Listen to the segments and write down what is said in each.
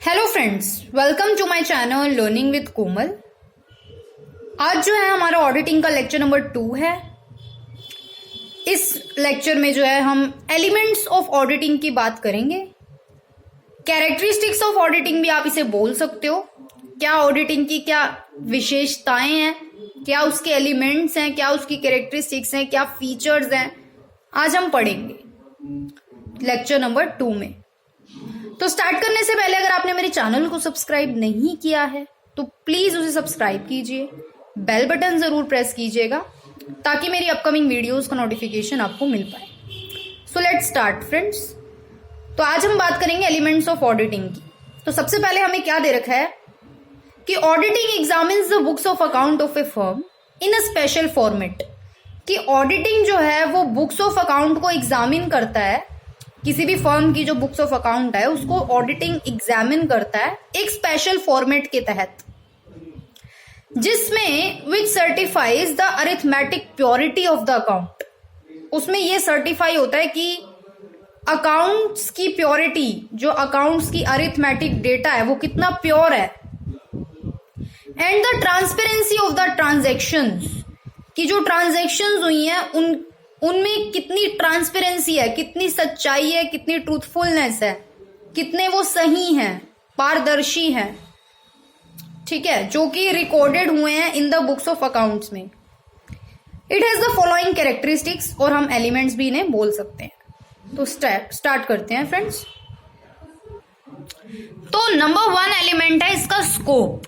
Hello friends, welcome to my channel learning with Komal. आज जो है हमारा ऑडिटिंग का लेक्चर नंबर 2 है। इस लेक्चर में जो है हम एलिमेंट्स ऑफ ऑडिटिंग की बात करेंगे। कैरेक्टरिस्टिक्स ऑफ ऑडिटिंग भी आप इसे बोल सकते हो। क्या ऑडिटिंग की क्या विशेषताएं हैं, क्या उसके एलिमेंट्स हैं, क्या उसकी कैरेक्टरिस्टिक्स हैं, क्या फीचर्स हैं, आज हम पढ़ेंगे लेक्चर नंबर 2 में। तो स्टार्ट करने से पहले अगर आपने मेरे चैनल को सब्सक्राइब नहीं किया है तो प्लीज उसे सब्सक्राइब कीजिए, बेल बटन जरूर प्रेस कीजिएगा ताकि मेरी अपकमिंग वीडियोस का नोटिफिकेशन आपको मिल पाए। So let's start friends. तो आज हम बात करेंगे एलिमेंट्स ऑफ ऑडिटिंग की। तो सबसे पहले हमें क्या दे रखा है कि auditing examines the books of account of A firm in a special format. कि ऑडिटिंग जो है वो बुक्स ऑफ अकाउंट को एग्जामिन करता है, किसी भी फर्म की जो बुक्स ऑफ अकाउंट है उसको ऑडिटिंग एग्जामिन करता है एक स्पेशल फॉर्मेट के तहत, जिसमें which certifies the arithmetic purity of the account. उसमें यह सर्टिफाई होता है कि अकाउंट्स की प्योरिटी, जो अकाउंट्स की अरिथमेटिक डेटा है वो कितना प्योर है, and the transparency of the transactions, कि जो ट्रांजेक्शंस हुई हैं उनमें कितनी ट्रांसपेरेंसी है, कितनी सच्चाई है, कितनी ट्रूथफुलनेस है, कितने वो सही हैं, पारदर्शी हैं, ठीक है, जो कि रिकॉर्डेड हुए हैं in the books of accounts में। It has the following characteristics, और हम एलिमेंट्स भी इन्हें बोल सकते हैं। तो स्टार्ट करते हैं फ्रेंड्स। तो नंबर 1 एलिमेंट है इसका स्कोप,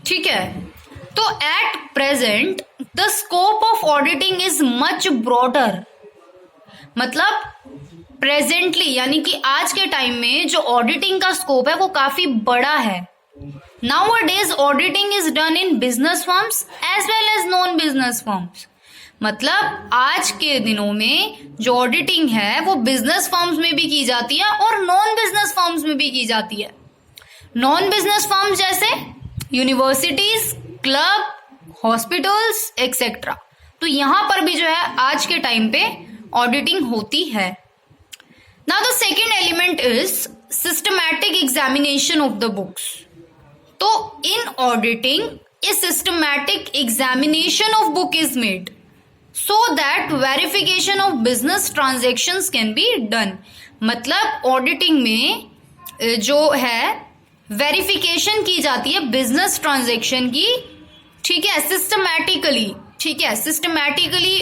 ठीक है। तो at present the scope of auditing is much broader. मतलब प्रेजेंटली यानी कि आज के टाइम में जो ऑडिटिंग का स्कोप है वो काफी बड़ा है। Nowadays auditing is done in business firms as well as non business firms. मतलब आज के दिनों में जो ऑडिटिंग है वो बिजनेस फर्म्स में भी की जाती है और नॉन बिजनेस फर्म्स में भी की जाती है। नॉन बिजनेस फर्म्स जैसे यूनिवर्सिटीज, क्लब, हॉस्पिटल्स एक्सेट्रा। तो यहां पर भी जो है आज के टाइम पे ऑडिटिंग होती है। Now the second element is systematic examination of the books. तो in auditing a systematic examination of book is made so that verification of business transactions can be done. मतलब ऑडिटिंग में जो है verification की जाती है बिजनेस ट्रांजेक्शन की, ठीक है, सिस्टमैटिकली, ठीक है, सिस्टमैटिकली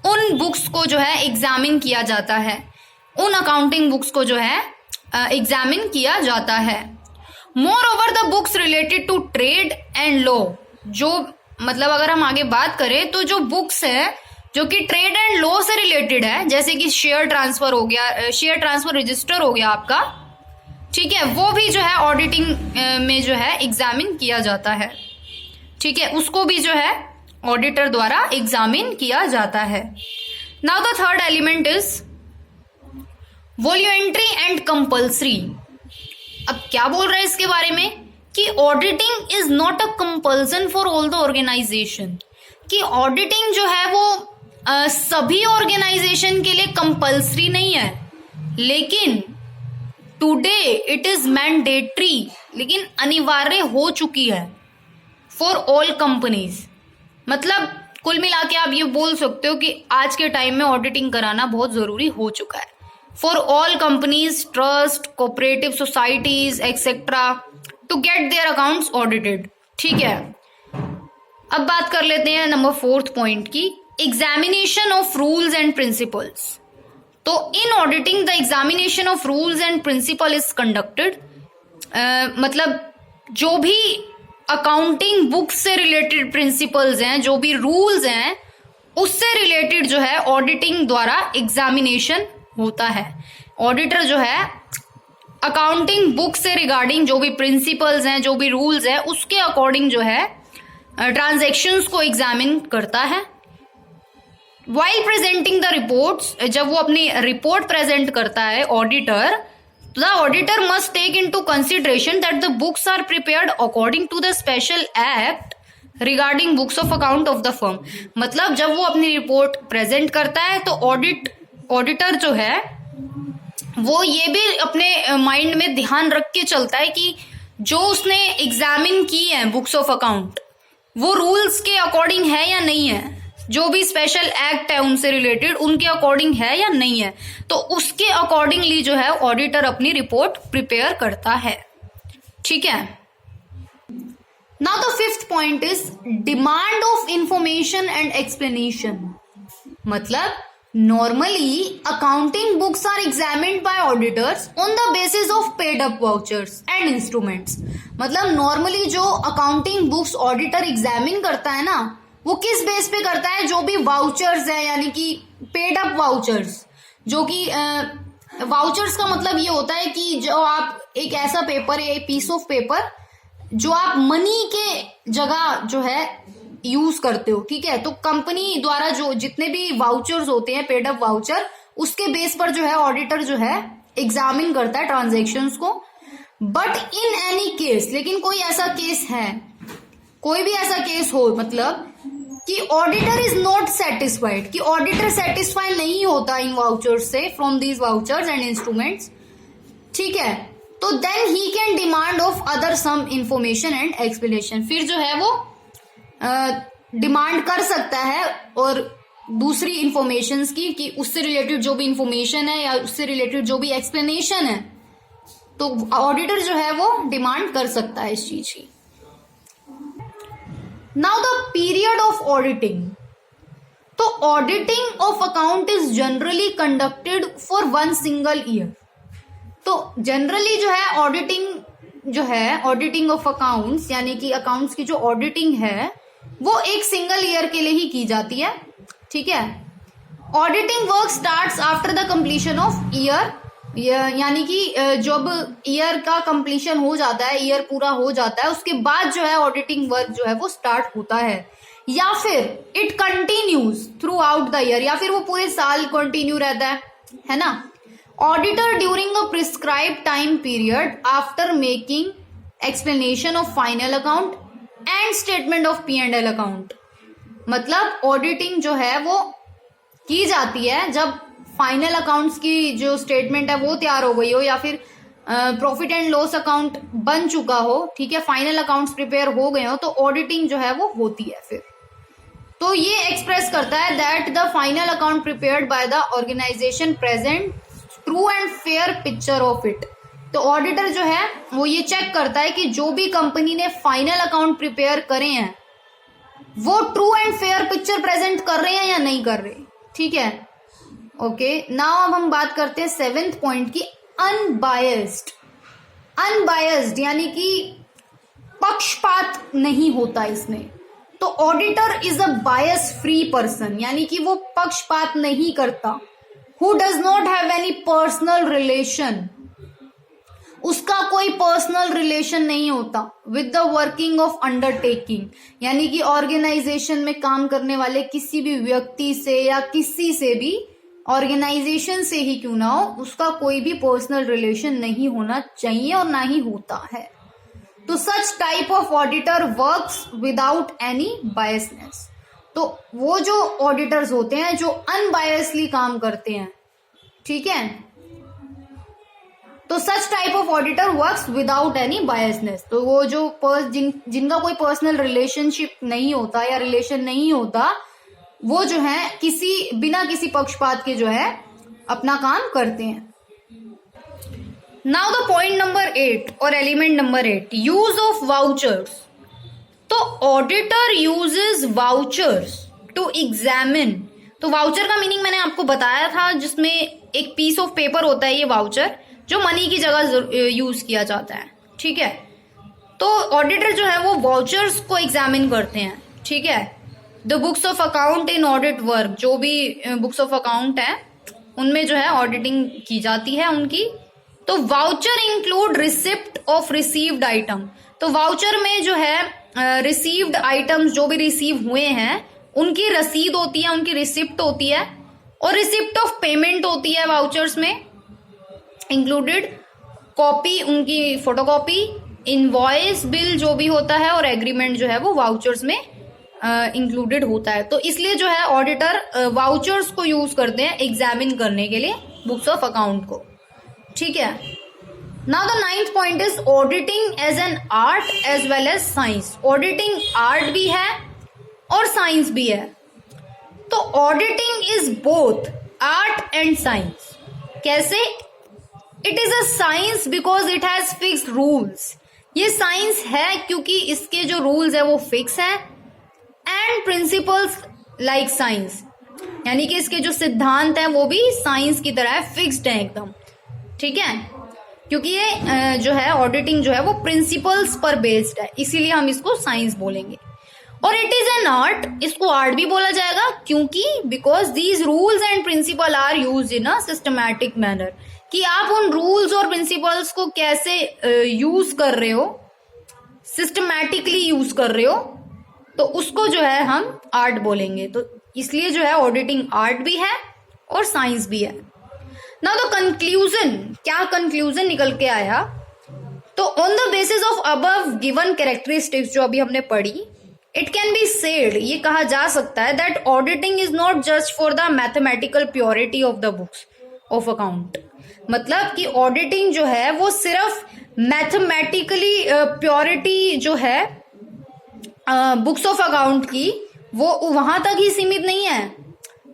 उन बुक्स को जो है एग्जामिन किया जाता है, उन अकाउंटिंग बुक्स को जो है एग्जामिन किया जाता है। Moreover the books related to trade and law, जो मतलब अगर हम आगे बात करें तो जो बुक्स है जो कि ट्रेड एंड लॉ से रिलेटेड है, जैसे कि शेयर ट्रांसफर हो गया, शेयर ट्रांसफर रजिस्टर हो गया आपका, ठीक है, वो भी जो है ऑडिटिंग में जो है एग्जामिन किया जाता है, ठीक है, उसको भी जो है ऑडिटर द्वारा एग्जामिन किया जाता है। Now the third element is voluntary and compulsory. अब क्या बोल रहे हैं इसके बारे में कि auditing is not a compulsion for all the organisation. कि ऑडिटिंग जो है वो सभी ऑर्गेनाइजेशन के लिए कंपल्सरी नहीं है, लेकिन टुडे इट इज मैंडेटरी, लेकिन अनिवार्य हो चुकी है फॉर ऑल कंपनीज। मतलब कुल मिला के आप ये बोल सकते हो कि आज के टाइम में ऑडिटिंग कराना बहुत जरूरी हो चुका है for all companies, trust, cooperative societies etcetera to get their accounts audited, ठीक है। अब बात कर लेते हैं नंबर 4th पॉइंट की, examination of rules and principles. तो in auditing the examination of rules and principle is conducted. मतलब जो भी अकाउंटिंग बुक से रिलेटेड प्रिंसिपल्स हैं, जो भी रूल्स हैं, उससे रिलेटेड जो है ऑडिटिंग द्वारा एग्जामिनेशन होता है। ऑडिटर जो है अकाउंटिंग बुक से रिगार्डिंग जो भी प्रिंसिपल्स हैं, जो भी रूल्स हैं, उसके अकॉर्डिंग जो है ट्रांजैक्शंस को एग्जामिन करता है। वाइल प्रेजेंटिंग द रिपोर्ट्स, जब वो अपनी रिपोर्ट प्रेजेंट करता है auditor, the auditor must take into consideration that the books are prepared according to the special act regarding books of account of the firm। मतलब जब वो अपनी रिपोर्ट प्रेजेंट करता है तो ऑडिटर जो है वो ये भी अपने माइंड में ध्यान रख के चलता है कि जो उसने एग्जामिन की है बुक्स ऑफ अकाउंट वो रूल्स के अकॉर्डिंग है या नहीं है, जो भी स्पेशल एक्ट है उनसे रिलेटेड उनके अकॉर्डिंग है या नहीं है, तो उसके अकॉर्डिंगली जो है ऑडिटर अपनी रिपोर्ट प्रिपेयर करता है। ठीक है। Now the fifth point is demand of information and explanation. मतलब normally accounting books are examined by auditors on the basis of paid up vouchers and instruments. मतलब नॉर्मली जो अकाउंटिंग बुक्स ऑडिटर एग्जामिन करता है ना, वो किस base पे करता है, जो भी वाउचर्स है यानी कि पेड अप वाउचर्स, जो कि वाउचर्स का मतलब ये होता है कि जो आप एक ऐसा पेपर है, एक पीस ऑफ पेपर जो आप मनी के जगह जो है यूज करते हो। ठीक है। तो कंपनी द्वारा जो जितने भी वाउचर्स होते हैं पेड अप वाउचर, उसके बेस पर जो है ऑडिटर जो है एग्जामिन करता है ट्रांजेक्शन्स को। बट इन एनी केस, लेकिन कोई ऐसा केस है, कोई भी ऐसा केस हो मतलब कि ऑडिटर इज नॉट सेटिस्फाइड, कि ऑडिटर सेटिस्फाई नहीं होता इन वाउचर्स से, from these vouchers and instruments. ठीक है। तो then he can demand of other some information and explanation. फिर जो है वो डिमांड कर सकता है और दूसरी इंफॉर्मेशन की, कि उससे रिलेटेड जो भी इंफॉर्मेशन है या उससे रिलेटेड जो भी एक्सप्लेनेशन है, तो ऑडिटर जो है वो डिमांड कर सकता है इस चीज की। Now the period of auditing. तो auditing of account is generally conducted for 1 single year. तो जनरली जो है ऑडिटिंग ऑफ अकाउंट्स यानी कि अकाउंट्स की जो ऑडिटिंग है वो एक सिंगल ईयर के लिए ही की जाती है। ठीक है। Auditing work starts after the completion of year, यानी कि जब ईयर का कंप्लीशन हो जाता है, ईयर पूरा हो जाता है, उसके बाद जो है ऑडिटिंग वर्क जो है वो स्टार्ट होता है, या फिर it continues through out the year, या फिर वो पूरे साल कंटिन्यू रहता है ना। Auditor during a prescribe time period after making explanation of final account and statement of P&L account. मतलब ऑडिटिंग जो है वो की जाती है जब फाइनल अकाउंट्स की जो स्टेटमेंट है वो तैयार हो गई हो, या फिर प्रॉफिट एंड लॉस अकाउंट बन चुका हो। ठीक है। फाइनल अकाउंट्स प्रिपेयर हो गए हो तो ऑडिटिंग जो है वो होती है फिर। तो ये एक्सप्रेस करता है that the final account prepared by the organisation present true and fair picture of it. तो ऑडिटर जो है वो ये चेक करता है कि जो भी कंपनी ने फाइनल अकाउंट प्रिपेयर करे हैं वो true and fair picture present कर रहे हैं या नहीं कर रहे। ठीक है। ओके। नाउ अब हम बात करते हैं 7th पॉइंट की, अनबायस्ड। अनबायस्ड यानी कि पक्षपात नहीं होता इसमें। तो auditor is a bias free person, यानी कि वो पक्षपात नहीं करता। Who does not have any personal relation, उसका कोई पर्सनल रिलेशन नहीं होता with the working of undertaking, यानी कि ऑर्गेनाइजेशन में काम करने वाले किसी भी व्यक्ति से या किसी से भी, ऑर्गेनाइजेशन से ही क्यों ना हो, उसका कोई भी पर्सनल रिलेशन नहीं होना चाहिए और ना ही होता है। तो such type of auditor works without any biasness. तो वो जो ऑडिटर्स होते हैं जो अनबायसली काम करते हैं। ठीक है। तो such type of auditor works without any biasness. तो वो जो जिनका कोई पर्सनल रिलेशनशिप नहीं होता या रिलेशन नहीं होता, वो जो है बिना किसी पक्षपात के जो है अपना काम करते हैं। नाउ द पॉइंट नंबर 8 और element number 8, use of vouchers. तो auditor uses vouchers to examine. तो वाउचर का मीनिंग मैंने आपको बताया था, जिसमें एक पीस ऑफ पेपर होता है ये वाउचर, जो मनी की जगह यूज किया जाता है। ठीक है। तो ऑडिटर जो है वो वाउचर्स को एग्जामिन करते हैं। ठीक है। The books of account in audit work, जो भी बुक्स ऑफ अकाउंट है उनमें जो है ऑडिटिंग की जाती है उनकी। तो voucher include receipt of received item. तो वाउचर में जो है रिसीव्ड आइटम्स जो भी रिसीव हुए हैं उनकी रसीद होती है, उनकी रिसिप्ट होती है, और रिसिप्ट ऑफ पेमेंट होती है वाउचर्स में इंक्लूडेड, कॉपी उनकी फोटोकॉपी, इनवॉइस बिल जो भी होता है, और एग्रीमेंट जो है वो वाउचर्स में इंक्लूडेड होता है। तो इसलिए जो है ऑडिटर वाउचर्स को यूज करते हैं एग्जामिन करने के लिए बुक्स ऑफ अकाउंट को। ठीक है। Now the 9th point is auditing as an art as well as science. Auditing art भी है और साइंस भी है। तो auditing is both art and science. कैसे? It is a science because it has fixed rules. ये science है क्योंकि इसके जो रूल्स है वो फिक्स है। एंड प्रिंसिपल्स लाइक साइंस, यानी कि इसके जो सिद्धांत हैं वो भी साइंस की तरह फिक्स्ड है एकदम, ठीक है। क्योंकि ये जो है ऑडिटिंग जो है वो प्रिंसिपल्स पर बेस्ड है, इसीलिए हम इसको साइंस बोलेंगे। और इट इज एन आर्ट, इसको आर्ट भी बोला जाएगा क्योंकि because these rules and principle are used in a systematic manner, कि आप उन रूल्स और प्रिंसिपल्स को कैसे यूज कर रहे हो, सिस्टमैटिकली यूज कर रहे हो, तो उसको जो है हम आर्ट बोलेंगे। तो इसलिए जो है ऑडिटिंग आर्ट भी है और साइंस भी है। नाउ द कंक्लूजन, क्या कंक्लूजन निकल के आया? तो on the basis of above given characteristics जो अभी हमने पढ़ी, इट कैन बी सेड, ये कहा जा सकता है that auditing is not just for the mathematical purity of the books of account. मतलब कि ऑडिटिंग जो है वो सिर्फ मैथमेटिकली प्योरिटी जो है बुक्स ऑफ अकाउंट की, वो वहां तक ही सीमित नहीं है,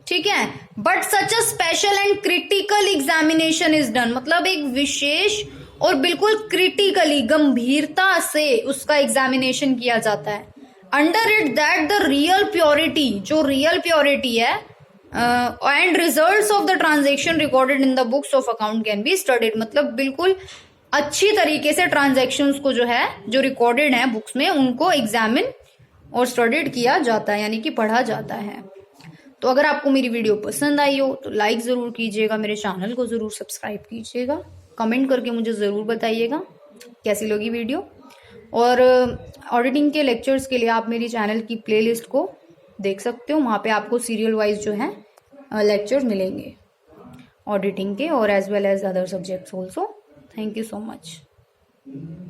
ठीक है। But such a special and critical examination is done, मतलब एक विशेष और बिल्कुल क्रिटिकली गंभीरता से उसका एग्जामिनेशन किया जाता है। Under it that the real purity, जो रियल प्योरिटी है and results of the transaction recorded in the books of account can be studied. मतलब बिल्कुल अच्छी तरीके से ट्रांजेक्शन्स को जो है, जो रिकॉर्डेड है बुक्स में, उनको एग्जामिन और स्टडीड किया जाता है, यानी कि पढ़ा जाता है। तो अगर आपको मेरी वीडियो पसंद आई हो तो लाइक जरूर कीजिएगा, मेरे चैनल को जरूर सब्सक्राइब कीजिएगा, कमेंट करके मुझे जरूर बताइएगा कैसी लगी वीडियो। और ऑडिटिंग के लेक्चर्स के लिए आप मेरी चैनल की प्लेलिस्ट को देख सकते हो, वहाँ पे आपको सीरियल वाइज जो है लेक्चर्स मिलेंगे ऑडिटिंग के और as well as other subjects also. Thank you so much.